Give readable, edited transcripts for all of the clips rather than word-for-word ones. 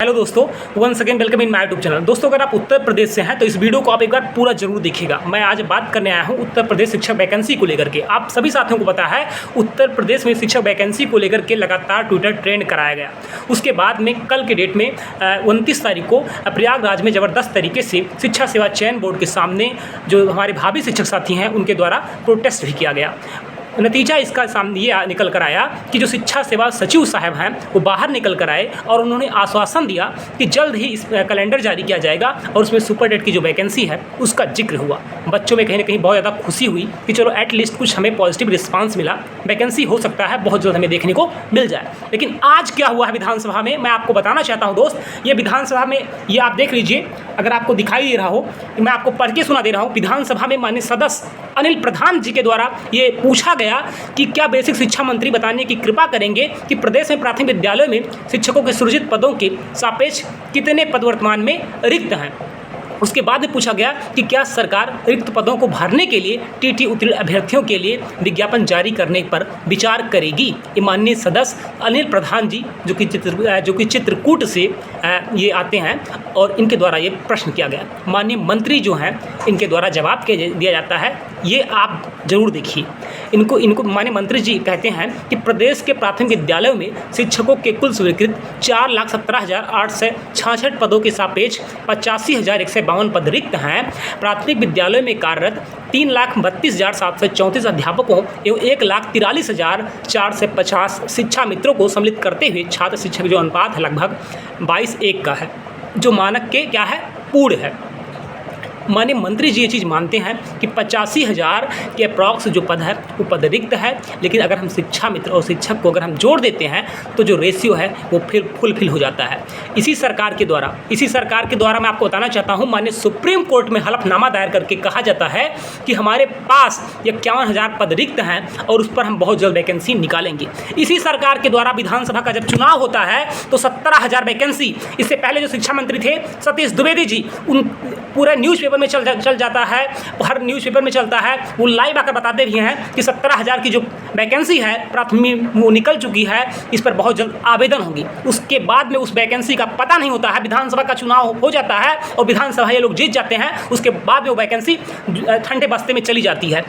Hello दोस्तों, once again welcome in my YouTube channel. दोस्तों, अगर आप उत्तर प्रदेश से हैं तो इस वीडियो को आप एक बार पूरा जरूर देखिएगा। मैं आज बात करने आया हूं उत्तर प्रदेश शिक्षक वैकेंसी को लेकर के। आप सभी साथियों को पता है, उत्तर प्रदेश में शिक्षक वैकेंसी को लेकर के लगातार ट्विटर ट्रेंड कराया गया। उसके बाद में कल के डेट में 29 तारीख को प्रयागराज में ज़बरदस्त तरीके से शिक्षा सेवा चयन बोर्ड के सामने जो हमारे भावी शिक्षक साथी हैं उनके द्वारा प्रोटेस्ट भी किया गया। नतीजा इसका सामने ये निकल कर आया कि जो शिक्षा सेवा सचिव साहब हैं वो बाहर निकल कर आए और उन्होंने आश्वासन दिया कि जल्द ही इस कैलेंडर जारी किया जाएगा और उसमें सुपर डेट की जो वैकेंसी है उसका जिक्र हुआ। बच्चों में कहीं ना कहीं बहुत ज़्यादा खुशी हुई कि चलो एटलीस्ट कुछ हमें पॉजिटिव रिस्पांस मिला, वैकेंसी हो सकता है बहुत जल्द हमें देखने को मिल जाए। लेकिन आज क्या हुआ है विधानसभा में, मैं आपको बताना चाहता हूँ दोस्त। ये विधानसभा में ये आप देख लीजिए, अगर आपको दिखाई दे रहा हो, मैं आपको पढ़ के सुना दे रहा हूँ। विधानसभा में माननीय सदस्य अनिल प्रधान जी के द्वारा ये पूछा गया कि क्या बेसिक शिक्षा मंत्री बताने की कृपा करेंगे कि प्रदेश में प्राथमिक विद्यालयों में शिक्षकों के सृजित पदों के सापेक्ष कितने पद वर्तमान में रिक्त हैं। उसके बाद में पूछा गया कि क्या सरकार रिक्त पदों को भरने के लिए टीटी उत्तीर्ण अभ्यर्थियों के लिए विज्ञापन जारी करने पर विचार करेगी। माननीय सदस्य अनिल प्रधान जी जो कि चित्रकूट से ये आते हैं और इनके द्वारा ये प्रश्न किया गया। माननीय मंत्री जो हैं इनके द्वारा जवाब दिया जाता है, ये आप जरूर देखिए। इनको माननीय मंत्री जी कहते हैं कि प्रदेश के प्राथमिक विद्यालयों में शिक्षकों के कुल स्वीकृत 4,17,866 पदों के सापेक्ष 85,152 पद रिक्त हैं। प्राथमिक विद्यालयों में कार्यरत 3,32,734 अध्यापकों एवं 1,43,450 शिक्षा मित्रों को सम्मिलित करते हुए छात्र शिक्षक जो अनुपात है लगभग 22:1 का है, जो मानक के क्या है पूर्ण है। माननीय मंत्री जी ये चीज़ मानते हैं कि 85,000 के अप्रॉक्स जो पद है वो पद रिक्त है, लेकिन अगर हम शिक्षा मित्र और शिक्षक को अगर हम जोड़ देते हैं तो जो रेशियो है वो फिर फुलफिल हो जाता है। इसी सरकार के द्वारा मैं आपको बताना चाहता हूँ, माननीय सुप्रीम कोर्ट में हलफनामा दायर करके कहा जाता है कि हमारे पास 51,000 पद रिक्त हैं और उस पर हम बहुत जल्द वैकेंसी निकालेंगे। इसी सरकार के द्वारा विधानसभा का जब चुनाव होता है तो 17,000 वैकेंसी, इससे पहले जो शिक्षा मंत्री थे सतीश द्विवेदी जी, उन पूरे न्यूज़पेपर में चल जाता है, हर न्यूज़पेपर में चलता है, वो लाइव आकर बताते भी हैं कि 17,000 की जो वैकेंसी है प्राथमिक वो निकल चुकी है, इस पर बहुत जल्द आवेदन होगी। उसके बाद में उस वैकेंसी का पता नहीं होता है, विधानसभा का चुनाव हो जाता है और विधानसभा ये लोग जीत जाते हैं, उसके बाद में वो वैकेंसी ठंडे बस्ते में चली जाती है।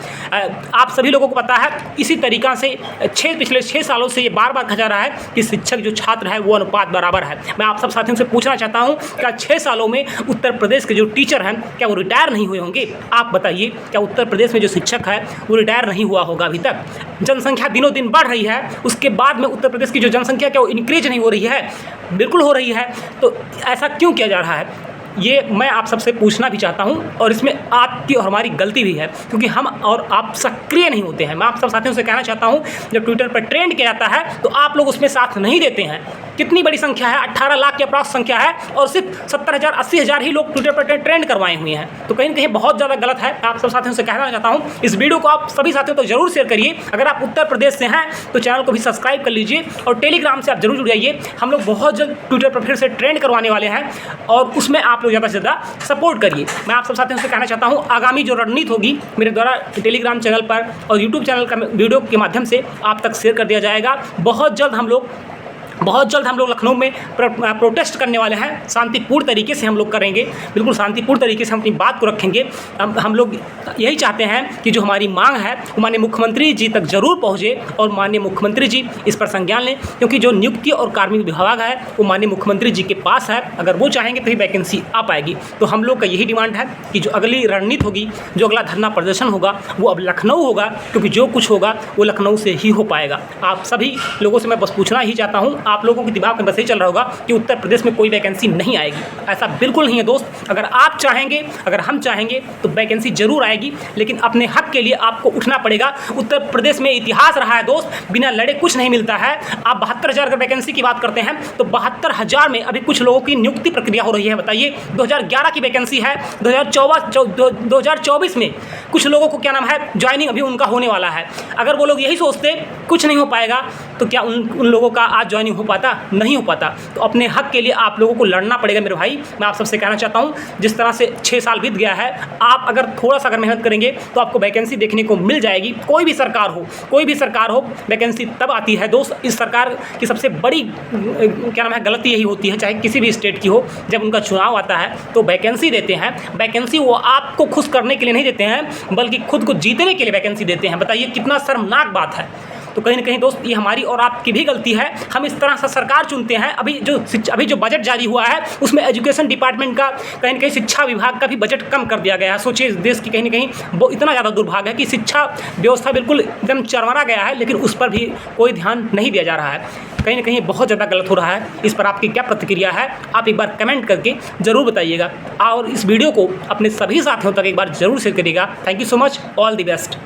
आप सभी लोगों को पता है, इसी तरीक़ा से पिछले 6 सालों से ये बार बार कहा जा रहा है कि शिक्षक जो छात्र है वो अनुपात बराबर है। मैं आप सब साथियों से पूछना चाहता हूँ, क्या 6 सालों में उत्तर प्रदेश के जो टीचर हैं क्या वो रिटायर नहीं हुए होंगे? आप बताइए, क्या उत्तर प्रदेश में जो शिक्षक है वो रिटायर नहीं हुआ होगा अभी तक? जनसंख्या दिनों दिन बढ़ रही है, उसके बाद में उत्तर प्रदेश की जो जनसंख्या क्या वो इंक्रीज नहीं हो रही है? बिल्कुल हो रही है। तो ऐसा क्यों किया जा रहा है? ये मैं आप सबसे पूछना भी चाहता हूं और इसमें आपकी और हमारी गलती भी है, क्योंकि हम और आप सक्रिय नहीं होते हैं। मैं आप सब साथियों से कहना चाहता हूं, जब ट्विटर पर ट्रेंड किया जाता है तो आप लोग उसमें साथ नहीं देते हैं। कितनी बड़ी संख्या है, 18 लाख के अप्रॉक्स संख्या है और सिर्फ 70,000 80,000 ही लोग ट्विटर पर ट्रेंड करवाए हुए हैं, तो कहीं ना कहीं बहुत ज़्यादा गलत है। आप सब साथियों से कहना चाहता हूँ, इस वीडियो को आप सभी साथियों तो जरूर शेयर करिए। अगर आप उत्तर प्रदेश से हैं तो चैनल को भी सब्सक्राइब कर लीजिए और टेलीग्राम से आप जरूर जुड़ जाइए। हम लोग बहुत जल्द ट्विटर पर फिर से ट्रेंड करवाने वाले हैं और उसमें आप लोग ज़्यादा से ज़्यादा सपोर्ट करिए। मैं आप सब साथियों से कहना चाहता हूँ, आगामी जो रणनीति होगी मेरे द्वारा टेलीग्राम चैनल पर और यूट्यूब चैनल का वीडियो के माध्यम से आप तक शेयर कर दिया जाएगा। बहुत जल्द हम लोग लखनऊ में प्रोटेस्ट करने वाले हैं। शांतिपूर्ण तरीके से हम लोग करेंगे, बिल्कुल शांतिपूर्ण तरीके से हम अपनी बात को रखेंगे। हम लोग यही चाहते हैं कि जो हमारी मांग है वो माननीय मुख्यमंत्री जी तक जरूर पहुँचे और माननीय मुख्यमंत्री जी इस पर संज्ञान लें, क्योंकि जो नियुक्ति और कार्मिक विभाग है वो माननीय मुख्यमंत्री जी के पास है। अगर वो चाहेंगे तभी वैकेंसी आ पाएगी। तो हम लोग का यही डिमांड है कि जो अगली रणनीति होगी, जो अगला धरना प्रदर्शन होगा वो अब लखनऊ होगा, क्योंकि जो कुछ होगा वो लखनऊ से ही हो पाएगा। आप सभी लोगों से मैं बस पूछना ही चाहता हूँ, आप लोगों के दिमाग में बस यही चल रहा होगा कि उत्तर प्रदेश में कोई वैकेंसी नहीं आएगी। ऐसा बिल्कुल नहीं है दोस्त। अगर आप चाहेंगे, अगर हम चाहेंगे तो वैकेंसी जरूर आएगी, लेकिन अपने हक के लिए आपको उठना पड़ेगा। उत्तर प्रदेश में इतिहास रहा है दोस्त, बिना लड़े कुछ नहीं मिलता है। आप 72,000 वैकेंसी की बात करते हैं तो 72,000 में अभी कुछ लोगों की नियुक्ति प्रक्रिया हो रही है। बताइए, 2011 की वैकेंसी है, 2024 में कुछ लोगों को क्या नाम है ज्वाइनिंग अभी उनका होने वाला है। अगर वो लोग यही सोचते कुछ नहीं हो पाएगा तो क्या उन लोगों का आज ज्वाइनिंग हो पाता? नहीं हो पाता। तो अपने हक के लिए आप लोगों को लड़ना पड़ेगा मेरे भाई। मैं आप सबसे कहना चाहता हूँ, जिस तरह से 6 साल बीत गया है, आप अगर थोड़ा-सा अगर मेहनत करेंगे तो आपको वैकेंसी देखने को मिल जाएगी। कोई भी सरकार हो, वैकेंसी तब आती है दोस्त। इस सरकार की सबसे बड़ी क्या नाम है गलती यही होती है, चाहे किसी भी स्टेट की हो, जब उनका चुनाव आता है तो वैकेंसी देते हैं। वैकेंसी वो आपको खुश करने के लिए नहीं देते हैं, बल्कि खुद को जीतने के लिए वैकेंसी देते हैं। बताइए कितना शर्मनाक बात है। तो कहीं ना कहीं दोस्त ये हमारी और आपकी भी गलती है। हम इस तरह से सरकार चुनते हैं। अभी जो बजट जारी हुआ है उसमें एजुकेशन डिपार्टमेंट का, कहीं ना कहीं शिक्षा विभाग का भी बजट कम कर दिया गया है। सोचिए इस देश की कहीं ना कहीं वो इतना ज़्यादा दुर्भाग्य है कि शिक्षा व्यवस्था बिल्कुल एकदम चरमरा गया है, लेकिन उस पर भी कोई ध्यान नहीं दिया जा रहा है। कहीं ना कहीं बहुत ज़्यादा गलत हो रहा है। इस पर आपकी क्या प्रतिक्रिया है, आप एक बार कमेंट करके ज़रूर बताइएगा, और इस वीडियो को अपने सभी साथियों तक एक बार ज़रूर शेयर करिएगा। Thank you so much, all the best.